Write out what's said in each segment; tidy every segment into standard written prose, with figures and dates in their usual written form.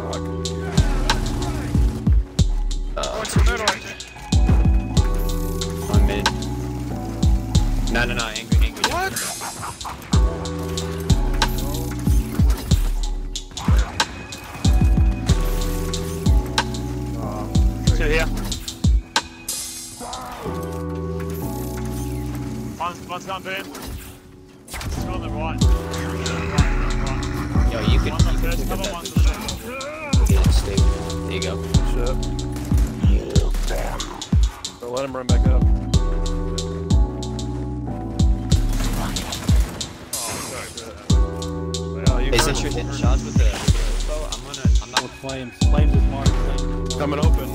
On mid. No, angry. What? Two here. One's gone boom. It's on the right. Yo, you can One's on pick first, up cover, that one's fish. on Get it, stick. There you go. Shit. Don't let him run back up. Hey, since you're hitting shots with the bow, I'm not. Flames. Flames is marked. Coming open.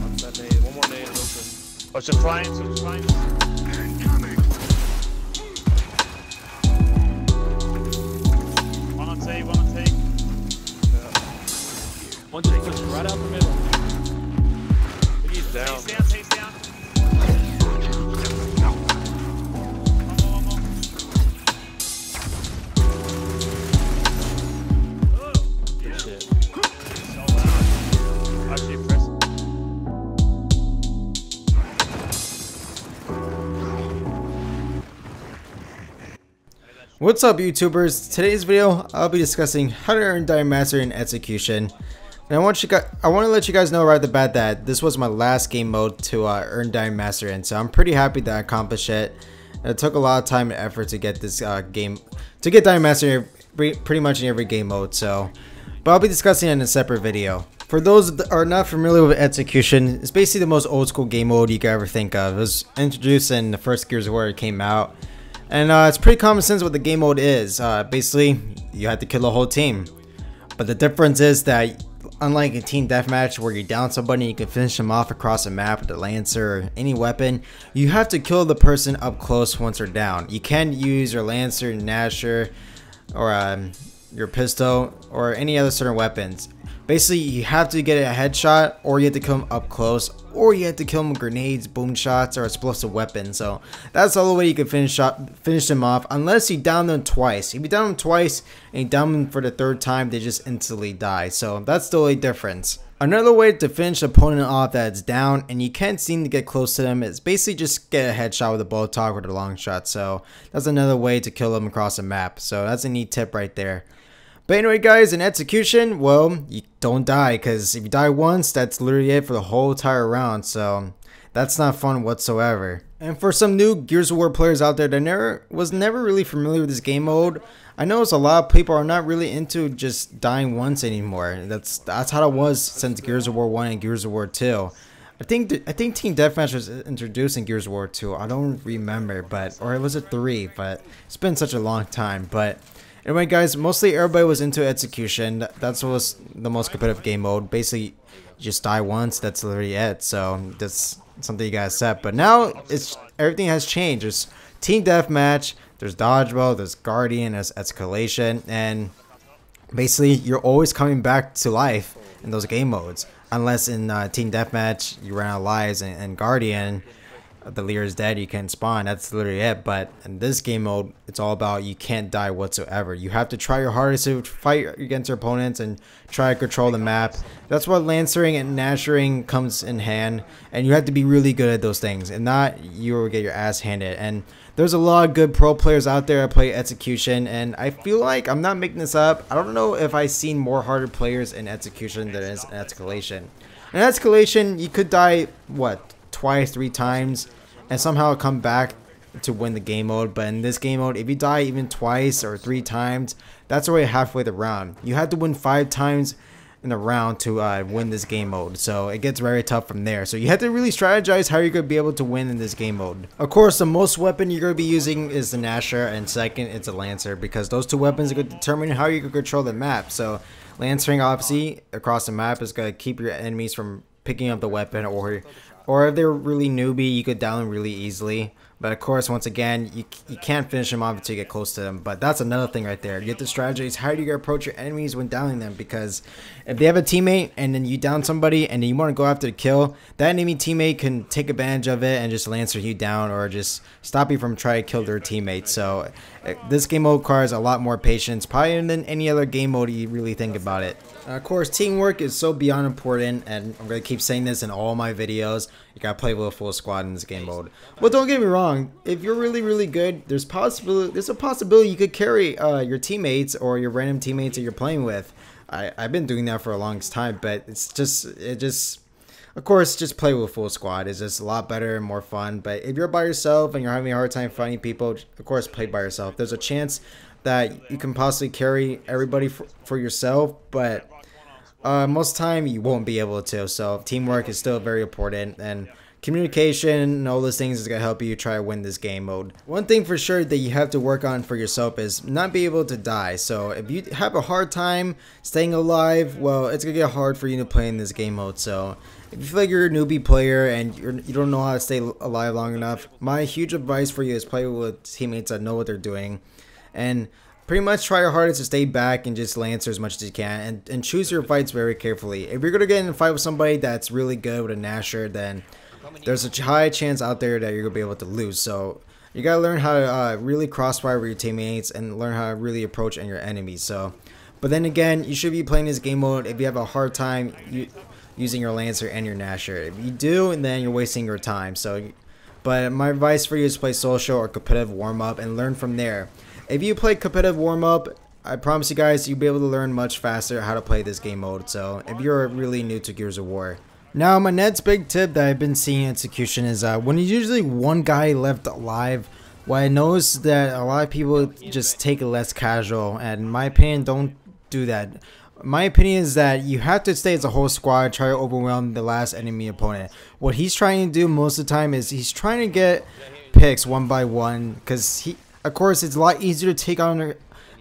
That's that nade. One more nade and open. Watch the flames, watch the flames. One on T. One just pushed right out the middle. He's down. T's down. One more. Good shit. So loud. Actually impressive. What's up, YouTubers? Today's video I'll be discussing how to earn Diamond Master in Execution. And I want to let you guys know right off the bat that this was my last game mode to earn Diamond Master in, so I'm pretty happy that I accomplished it. It took a lot of time and effort to get this Diamond Master pretty much in every game mode. But I'll be discussing it in a separate video. For those that are not familiar with Execution, it's basically the most old school game mode you could ever think of. It was introduced in the first Gears of War it came out. And it's pretty common sense what the game mode is. Basically, you have to kill the whole team. But the difference is that, unlike a team deathmatch where you down somebody and you can finish them off across the map with a Lancer or any weapon, you have to kill the person up close once they're down. You can't use your Lancer, Nasher, or your pistol, or any other certain weapons. Basically, you have to get a headshot, or you have to kill them up close, or you have to kill them with grenades, boom shots, or explosive weapons. So that's the only way you can finish them off, unless you down them twice. If you down them twice and you down them for the third time, they just instantly die. So that's the only difference. Another way to finish an opponent off that's down and you can't seem to get close to them is basically just get a headshot with a bow talk or the long shot. So that's another way to kill them across the map. So that's a neat tip right there. But anyway, guys, in Execution, well, you don't die, because if you die once, that's literally it for the whole entire round. So that's not fun whatsoever. And for some new Gears of War players out there that was never really familiar with this game mode, I notice a lot of people are not really into just dying once anymore. That's how it was since Gears of War 1 and Gears of War 2. I think Team Deathmatch was introduced in Gears of War 2. I don't remember, or it was a 3, but it's been such a long time. But anyway, guys, mostly everybody was into Execution. That's what was the most competitive game mode. Basically, you just die once. That's literally it. So that's something you guys set. But now everything has changed. There's Team Deathmatch. There's Dodgeball. There's Guardian. There's Escalation. And basically, you're always coming back to life in those game modes. Unless in Team Deathmatch, you run out of lives, and Guardian, the leader is dead, you can't spawn. That's literally it. But in this game mode, it's all about you can't die whatsoever. You have to try your hardest to fight against your opponents and try to control the map. That's what Lancering and Nashering comes in hand, and you have to be really good at those things, and not you will get your ass handed. And there's a lot of good pro players out there that play Execution, and I feel like, I'm not making this up, I don't know if I've seen more harder players in Execution than in Escalation. In Escalation, you could die, what, twice, 3 times, and somehow come back to win the game mode. But in this game mode, if you die even twice or 3 times, that's already halfway the round. You have to win 5 times in the round to win this game mode, so it gets very tough from there. So you have to really strategize how you're going to be able to win in this game mode. Of course, the most weapon you're going to be using is the Nasher, and second it's a Lancer, because those 2 weapons are going to determine how you can control the map. So Lancering, obviously, across the map is going to keep your enemies from picking up the weapon, or if they're really newbie, you could down them really easily. But of course, once again, you can't finish them off until you get close to them. But that's another thing right there. You get the strategies. How do you approach your enemies when downing them? Because if they have a teammate and then you down somebody and then you want to go after the kill, that enemy teammate can take advantage of it and just lancer you down or just stop you from trying to kill their teammate. So this game mode requires a lot more patience, probably than any other game mode you really think about it. Of course, teamwork is so beyond important, and I'm going to keep saying this in all my videos. You got to play with a full squad in this game mode. But don't get me wrong, if you're really good, there's a possibility you could carry your teammates or your random teammates that you're playing with. I've been doing that for a long time, but of course, just play with a full squad. It's just a lot better and more fun. But if you're by yourself and you're having a hard time finding people, of course, play by yourself. There's a chance that you can possibly carry everybody for yourself, but most of the time you won't be able to. So teamwork is still very important, and communication and all those things is going to help you try to win this game mode. One thing for sure that you have to work on for yourself is not be able to die. So if you have a hard time staying alive, well, it's going to get hard for you to play in this game mode. So if you feel like you're a newbie player and you don't know how to stay alive long enough, my huge advice for you is play with teammates that know what they're doing, and pretty much try your hardest to stay back and just lancer as much as you can, and choose your fights very carefully. If you're going to get in a fight with somebody that's really good with a Nasher, then there's a high chance out there that you're going to be able to lose. So you got to learn how to really crossfire with your teammates and learn how to really approach your enemies. So, but then again, you should be playing this game mode if you have a hard time using your Lancer and your Nasher. If you do, and then you're wasting your time. So, but my advice for you is play social or competitive warm-up and learn from there. If you play competitive warm-up, I promise you guys, you'll be able to learn much faster how to play this game mode. So if you're really new to Gears of War. Now, my next big tip that I've been seeing in Execution is when there's usually one guy left alive, what I noticed that a lot of people just take it less casual, and in my opinion, don't do that. My opinion is that you have to stay as a whole squad, try to overwhelm the last enemy opponent. What he's trying to do most of the time is he's trying to get picks one by one, because of course, it's a lot easier to take on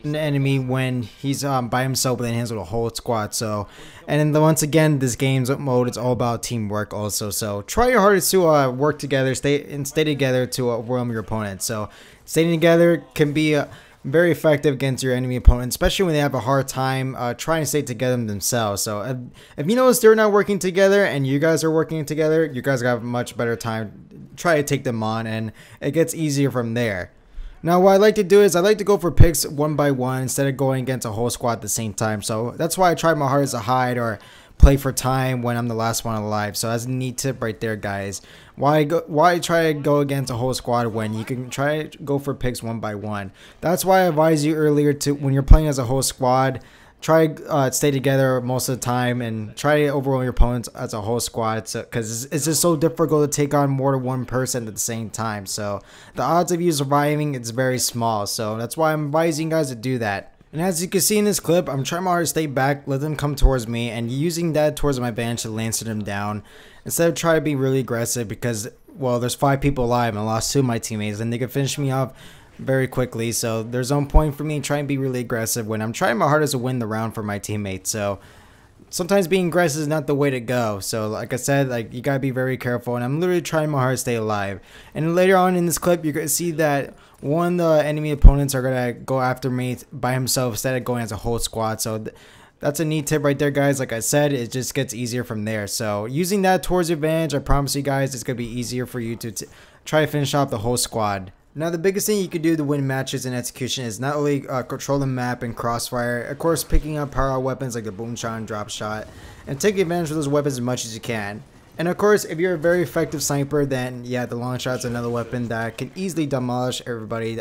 an enemy when he's by himself than he has with a whole squad. So, and then once again, this game's mode is all about teamwork also. So try your hardest to work together, stay together to overwhelm your opponent. So staying together can be very effective against your enemy opponent, especially when they have a hard time trying to stay together themselves. So if you notice they're not working together and you guys are working together, you guys have a much better time. Try to take them on, and it gets easier from there. Now, what I like to do is I like to go for picks one by one instead of going against a whole squad at the same time. So that's why I try my hardest to hide or play for time when I'm the last one alive. So that's a neat tip right there, guys. Why try to go against a whole squad when you can try to go for picks one by one? That's why I advised you earlier to, when you're playing as a whole squad, try to stay together most of the time and try to overwhelm your opponents as a whole squad, because it's just so difficult to take on more than one person at the same time. So the odds of you surviving is very small. So that's why I'm advising you guys to do that. And as you can see in this clip, I'm trying my hardest to stay back, let them come towards me, and using that towards my advantage to lancer them down instead of trying to be really aggressive, because, well, there's 5 people alive and I lost 2 of my teammates and they could finish me off very quickly. So there's no point for me trying to be really aggressive when I'm trying my hardest to win the round for my teammates. So sometimes being aggressive is not the way to go. So like I said, like, you gotta be very careful, and I'm literally trying my hardest to stay alive. And later on in this clip, you're gonna see that one of the enemy opponents are gonna go after me by himself instead of going as a whole squad. So that's a neat tip right there, guys. Like I said, it just gets easier from there. So using that towards your advantage, I promise you guys, it's gonna be easier for you to try to finish off the whole squad. Now, the biggest thing you can do to win matches in Execution is not only control the map and crossfire, of course, picking up power weapons like the boom shot and drop shot, and take advantage of those weapons as much as you can. And of course, if you're a very effective sniper, then yeah, the long shot's another weapon that can easily demolish everybody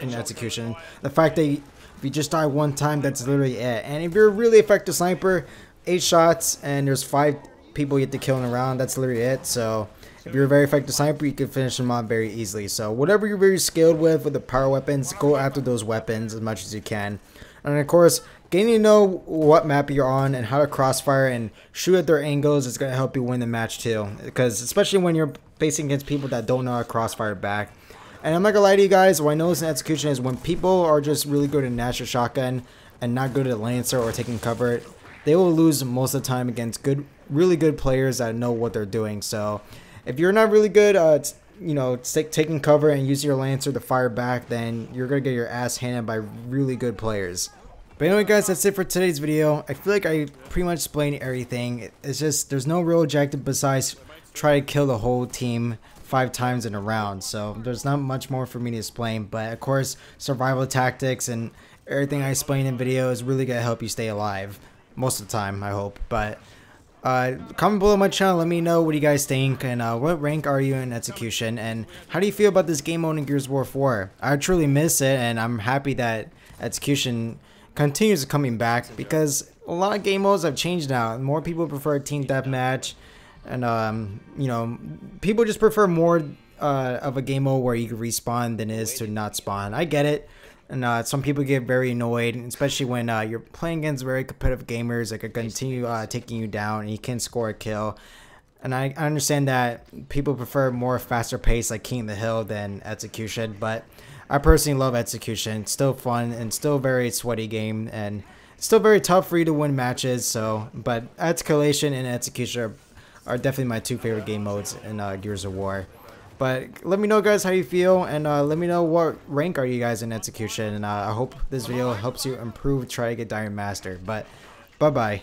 in Execution. The fact that if you just die one time, that's literally it. And if you're a really effective sniper, 8 shots and there's 5 people you have to kill in a round, that's literally it. So if you're a very effective sniper, you can finish them off very easily. So whatever you're very skilled with the power weapons, go after those weapons as much as you can. And of course, getting to know what map you're on and how to crossfire and shoot at their angles is going to help you win the match too. Because especially when you're facing against people that don't know how to crossfire back. And I'm not going to lie to you guys, what I notice in Execution is when people are just really good at Nasher shotgun and not good at Lancer or taking cover, they will lose most of the time against really good players that know what they're doing. So if you're not really good you know, taking cover and use your Lancer to fire back, then you're gonna get your ass handed by really good players. But anyway guys, that's it for today's video. I feel like I pretty much explained everything. It's just there's no real objective besides try to kill the whole team 5 times in a round. So there's not much more for me to explain. But of course, survival tactics and everything I explain in video is really gonna help you stay alive most of the time, I hope. But comment below my channel, let me know what you guys think, and what rank are you in Execution, and how do you feel about this game mode in Gears of War 4? I truly miss it, and I'm happy that Execution continues coming back, because a lot of game modes have changed now. More people prefer team deathmatch, and you know, people just prefer more of a game mode where you can respawn than it is to not spawn. I get it. And some people get very annoyed, especially when you're playing against very competitive gamers that could continue taking you down and you can score a kill. And I understand that people prefer more faster pace like King of the Hill than Execution, but I personally love Execution. It's still fun and still a very sweaty game, and it's still very tough for you to win matches. So, but Escalation and Execution are definitely my 2 favorite game modes in Gears of War. But let me know guys how you feel, and let me know what rank are you guys in Execution, and I hope this video helps you improve, try to get Diamond Master. But bye bye.